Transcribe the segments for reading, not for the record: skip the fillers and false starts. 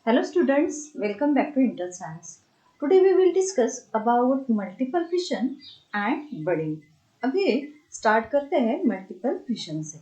Hello students, welcome back to Intel Science. Today we will discuss about multiple fission and budding. अभी start करते हैं multiple fission से।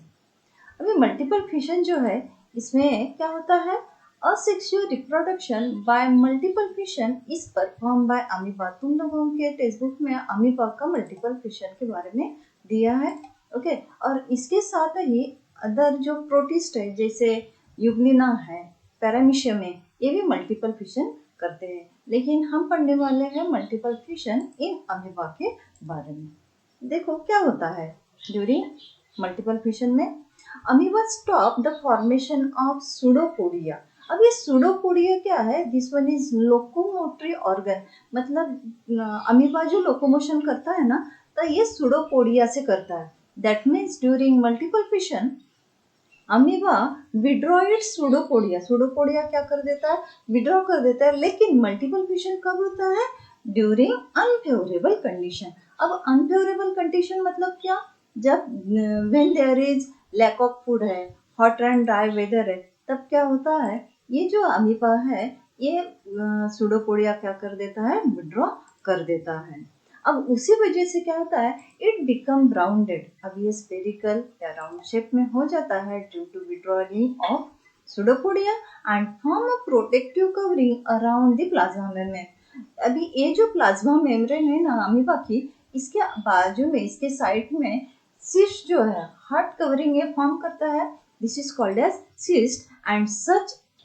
अभी multiple fission जो है इसमें क्या होता है, asexual reproduction by multiple fission is perform by amoeba. तुम लोगों के टेक्स्ट बुक में अमीबा का मल्टीपल फिशन के बारे में दिया है। ओके, और इसके साथ ही अदर जो प्रोटिस्ट है जैसे यूग्लिना है, पैरामीशियम है, ये भी मल्टीपल फिशन करते हैं। लेकिन हम पढ़ने वाले हैं मल्टीपल फिशन इन अमीबा के बारे में। देखो क्या होता है ड्यूरिंग मल्टीपल फिशन में। Amoeba stop the formation of pseudopodia. अब ये सूडोपोडिया क्या है? This one is locomotory organ, मतलब अमीबा जो लोकोमोशन करता है ना, तो ये सूडोपोडिया से करता है। That means during multiple fission amoeba withdraw it's pseudopodia. Pseudopodia क्या कर देता है? विड्रॉ कर देता है। लेकिन मल्टीपल फिशन कब होता है? During unfavourable condition. अब अनफेवरेबल कंडीशन मतलब क्या? जब when there is lack of food है, हॉट एंड ड्राई वेदर है, तब क्या होता है, ये जो अमीबा है ये सूडोपोडिया क्या कर देता है? विड्रॉ कर देता है। अब उसी वजह से क्या होता है, इट बिकम राउंडेड। अब ये स्पेरिकल या राउंड शेप में हो जाता है due to withdrawing of pseudopodia and form a protective covering around the plasma membrane. अभी ये जो प्लाज्मा मेम्ब्रेन है ना अमीबा की, इसके बाजू में, इसके साइड में सिस्ट जो है, हार्ड कवरिंग ये फॉर्म करता है। This is called as cyst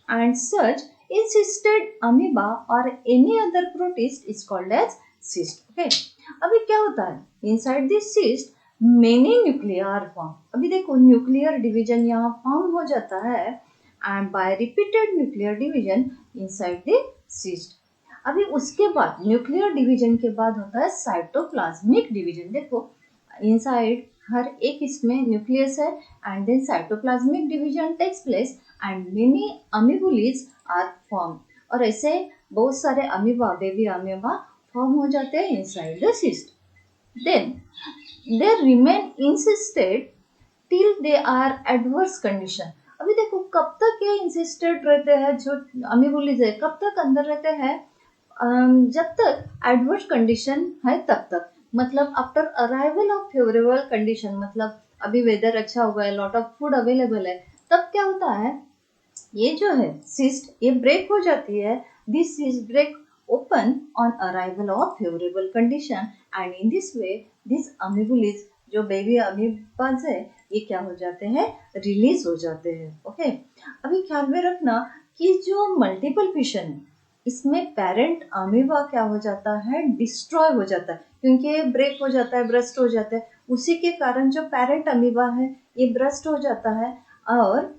and such insisted amoeba or any other protist is called as cyst. Okay, अभी क्या होता है, inside this cyst many nuclear form. अभी देखो न्यूक्लियर डिवीजन यहाँ फॉर्म हो जाता है and by repeated nuclear division inside the cyst. अभी उसके बाद न्यूक्लियर डिवीजन के बाद होता है साइटोप्लाज्मिक डिवीजन। देखो इनसाइड हर एक इसमें न्यूक्लियस है and then cytoplasmic division takes place and many amoebulae are form. और ऐसे बहुत सारे अमीबा, बेबी अमीबा फॉर्म हो जाते हैं inside the cyst. Then they remain encysted till they are adverse condition. अभी देखो कब तक ये इंसिस्टेड रहते हैं, जो अमीबुलीज है कब तक अंदर रहते हैं? जब तक एडवर्स कंडीशन है तब तक, मतलब after arrival of favourable condition, मतलब अभी वेदर अच्छा हुआ है, लॉट ऑफ फूड अवेलेबल है, तब क्या होता है, ये जो है सिस्ट ये ब्रेक हो जाती है। This cyst break open on arrival of favourable condition and in this way this amoebulae, जो बेबी अमीबाज है, ये क्या हो जाते हैं? रिलीज हो जाते हैं। ओके, अभी ख्याल में रखना कि जो मल्टीपल फिशन है इसमें पेरेंट अमीबा क्या हो जाता है? डिस्ट्रॉय हो जाता है, क्योंकि ब्रेक हो जाता है, ब्रस्ट हो जाता है। उसी के कारण जो पेरेंट अमीबा है ये ब्रस्ट हो जाता है। और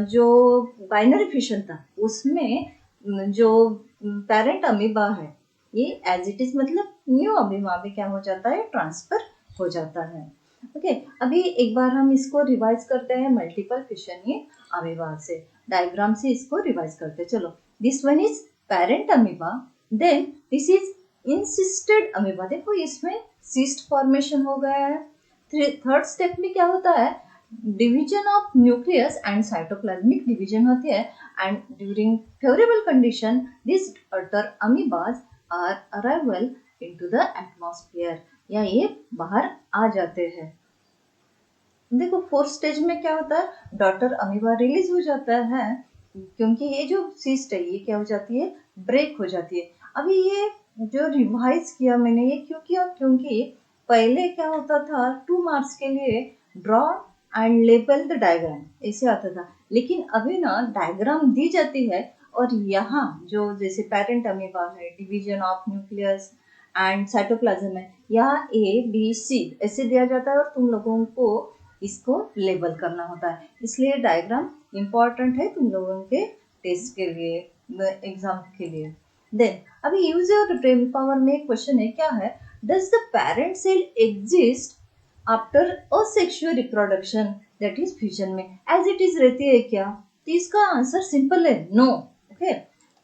जो बाइनरी फिशन था उसमें जो पेरेंट अमीबा है ये एज इट इज, मतलब न्यू अमीबा में क्या हो जाता है? ट्रांसफर हो जाता है। ओके, अभी एक बार हम इसको रिवाइज करते हैं मल्टीपल फिशन ये अमीबा से, डायग्राम से इसको रिवाइज करते हैं। चलो, this one is parent amoeba, then this is encysted amoeba. देखो इसमें सिस्ट फॉर्मेशन हो गया है। थर्ड स्टेप में क्या होता है? Division of nucleus and cytoplasmic division होती है and during favourable condition this other amoebas are arrival into the atmosphere, या ये बाहर आ जाते हैं। देखो फोर्थ स्टेज में क्या होता है? डॉटर अमीबा रिलीज हो जाता है, क्योंकि ये जो सिस्ट है ये क्या हो जाती है? ब्रेक हो जाती है। अभी ये जो रिवाइज किया मैंने, ये क्यों किया? क्योंकि पहले क्या होता था, 2 मार्क्स के लिए draw and label the diagram ऐसे आता था, लेकिन अभी ना डायग्राम दी जाती है और यहाँ जो जैसे पेरेंट अमीबा है, division of nucleus and cytoplasm है, यहाँ ए बी सी ऐसे दिया जाता है और तुम लोगों को इसको लेबल करना होता है। इसलिए डायग्राम इम्पॉर्टेंट है तुम लोगों के टेस्ट के लिए, एग्जाम के लिए। देन अभी यूज योर ब्रेन पावर में क्वेश्चन है, क्या है? Does the parent cell exist after asexual reproduction, that is fusion में एज इट इज रहती है क्या? तो इसका आंसर सिंपल है, नो। ओके,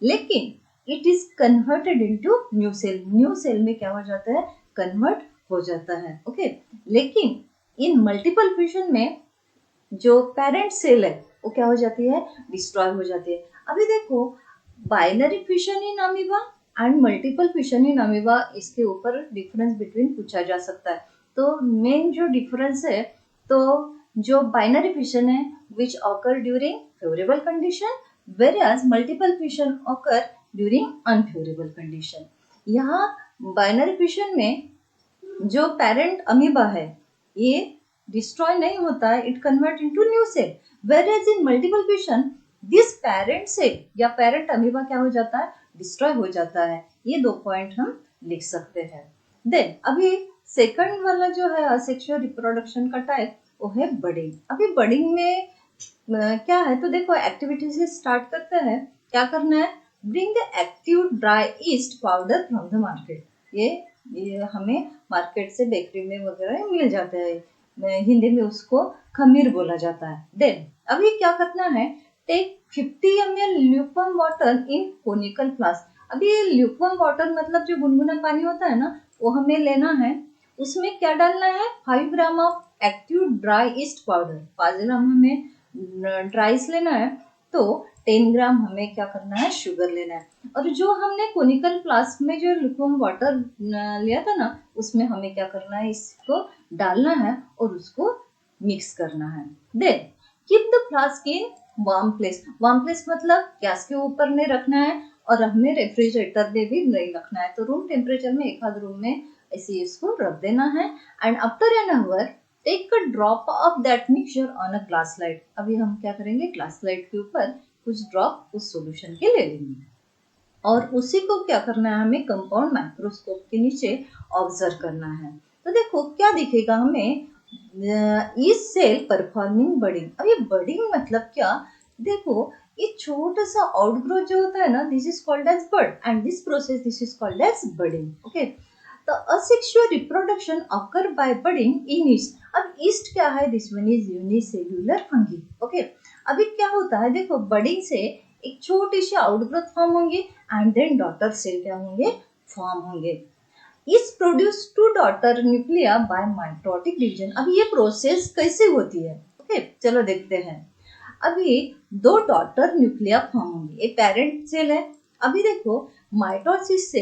लेकिन it is converted into new cell. New cell में क्या हो जाता है? कन्वर्ट हो जाता है। ओके, लेकिन इन मल्टीपल फ्यूजन में जो पेरेंट सेल है वो क्या हो जाती है? डिस्ट्रॉय हो जाती है। अभी देखो binary fission in amoeba and multiple fission in amoeba, इसके ऊपर डिफरेंस बिटवीन पूछा जा सकता है। तो मेन जो डिफरेंस है, तो जो बाइनरी फिशन है विच occur during favourable condition, various multiple fission occur during unfavourable condition. यहाँ बाइनरी फिशन में जो पेरेंट अमीबा है ये डिस्ट्रॉय नहीं होता है, it convert into new cell, whereas in multiple fission this parent cell या पेरेंट अमीबा क्या हो जाता है, डिस्ट्रॉय हो जाता है। ये 2 पॉइंट हम लिख सकते हैं। देन अभी सेकंड वाला जो है असेक्सुअल रिप्रोडक्शन का टाइप वो है बडिंग। अभी बडिंग में क्या है, तो देखो एक्टिविटी से स्टार्ट करते हैं। क्या करना है, bring the active dry east powder from the market. ये हमें मार्केट से बेकरी में वगैरह मिल जाता है, हिंदी में उसको खमीर बोला जाता है। देन अभी क्या करना है, take 50 ml lukewarm water in conical flask. अभी ये ल्यूकवार्म वाटर मतलब जो गुनगुना पानी होता है ना, वो हमें लेना है। उसमें क्या डालना है, 5 gram of active dry east powder, 5 ग्राम हमें ड्राइस लेना है, तो 10 ग्राम हमें क्या करना है, शुगर लेना है। और जो हमने कोनिकल फ्लास्क में जो लुकवार्म वाटर लिया था ना, उसमें हमें क्या करना है, इसको डालना है और उसको मिक्स करना है। Then keep the flask in warm place. Warm place मतलब गैस के ऊपर नहीं रखना है और हमें रेफ्रिजरेटर में भी नहीं रखना है, तो रूम टेम्परेचर में एक आध रूम में ऐसे इसको रख देना है। And after an hour take a drop of that mixture on a glass slide. अभी हम क्या करेंगे, ग्लास स्लाइड के ऊपर कुछ ड्रॉप उस सॉल्यूशन के ले लेंगे और उसी को क्या करना है, हमें कंपाउंड माइक्रोस्कोप के नीचे ऑब्जर्व करना है। तो देखो क्या दिखेगा हमें, इस सेल परफॉर्मिंग बडिंग। अब ये बडिंग मतलब क्या, देखो ये छोटा सा आउटग्रोथ जो होता है ना, this is called as bud and this process this is called as budding. Okay, तो asexual reproduction occur by budding in yeast। अब ईस्ट क्या है, this one is unicellular fungi. Okay, अभी क्या होता है, देखो बडिंग से एक छोटी सी आउटग्रोथ फॉर्म होंगी एंड देन डॉटर सेल क्या होंगे, फॉर्म होंगे। इस produce two daughter nuclei by mitotic division. अब ये प्रोसेस कैसे होती है, ओके चलो देखते हैं। अभी 2 डॉटर न्यूक्लिया फॉर्म होंगी, एक पेरेंट सेल है। अभी देखो माइटोसिस से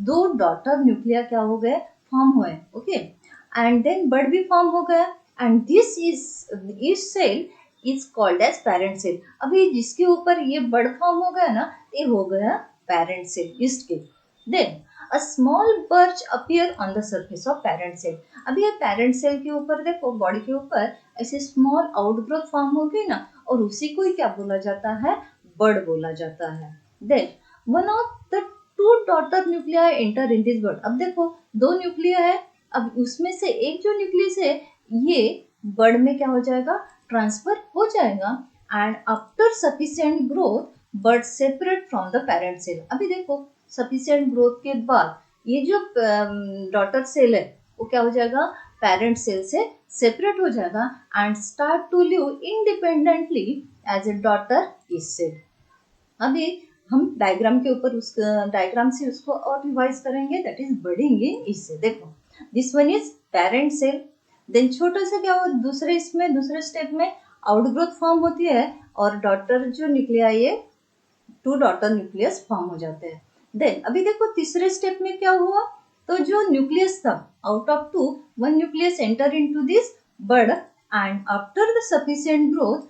2 डॉटर न्यूक्लिया क्या हो गए, फॉर्म हुए। ओके, एंड देन बड भी फॉर्म हो गया and this is cell is called as parent cell. अभी जिसके ऊपर ये बड फॉर्म हो गया ना, ये हो गया पेरेंट सेल ईस्ट के। Then a small birch appear on the surface of parent cell। अभी ये पेरेंट सेल के ऊपर देखो, बॉडी के ऊपर ऐसे स्मॉल आउटग्रोथ फॉर्म हो गई ना, और उसी को ही क्या बोला जाता है, बड बोला जाता है। Then one of the 2 daughter nuclei enter in this bud. अब देखो 2 न्यूक्लिया है, अब उसमें से एक जो न्यूक्लियस है ये बड में क्या हो जाएगा, ट्रांसफर हो जाएगा and after sufficient growth bud separate from the parent cell. अभी देखो सफिशिएंट ग्रोथ के बाद ये जो डॉटर सेल है वो क्या हो जाएगा, पेरेंट सेल से सेपरेट हो जाएगा and start to live independently as a daughter yeast cell. अभी हम डायग्राम के ऊपर उस डायग्राम से उसको और रिवाइज करेंगे, that is budding in yeast cell. देखो this one is parent cell, then छोटा सा क्या हो, दूसरे स्टेप में आउटग्रोथ फॉर्म होती है और डॉटर जो न्यूक्लिया ये 2 डॉटर न्यूक्लियस फॉर्म हो जाते हैं। देन अभी देखो तीसरे स्टेप में क्या हुआ, तो जो न्यूक्लियस था out of 2 1 nucleus enter into this bud and after the sufficient growth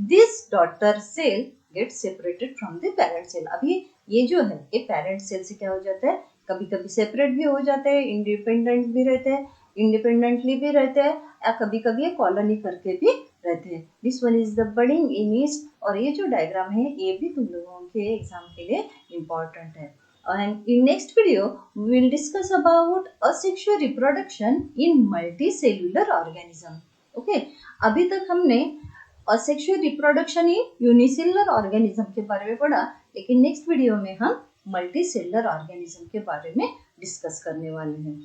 this daughter cell get separated from the parent cell. अभी ये जो है ये पेरेंट सेल से क्या हो जाता है, कभी कभी सेपरेट भी हो जाते हैं, इंडिपेंडेंट भी रहते हैं, इंडिपेंडेंटली भी रहते हैं, या कभी कभी कॉलोनी करके भी रहते हैं। This one is the budding in east. और ये जो डायग्राम है ये भी तुम लोगों के एग्जाम के लिए इम्पोर्टेंट है। And in next video, we will discuss about asexual reproduction in multicellular organism. Okay, अभी तक हमने asexual reproduction in unicellular organism के बारे में पढ़ा, लेकिन नेक्स्ट वीडियो में हम मल्टीसेलुलर ऑर्गेनिज्म के बारे में डिस्कस करने वाले हैं।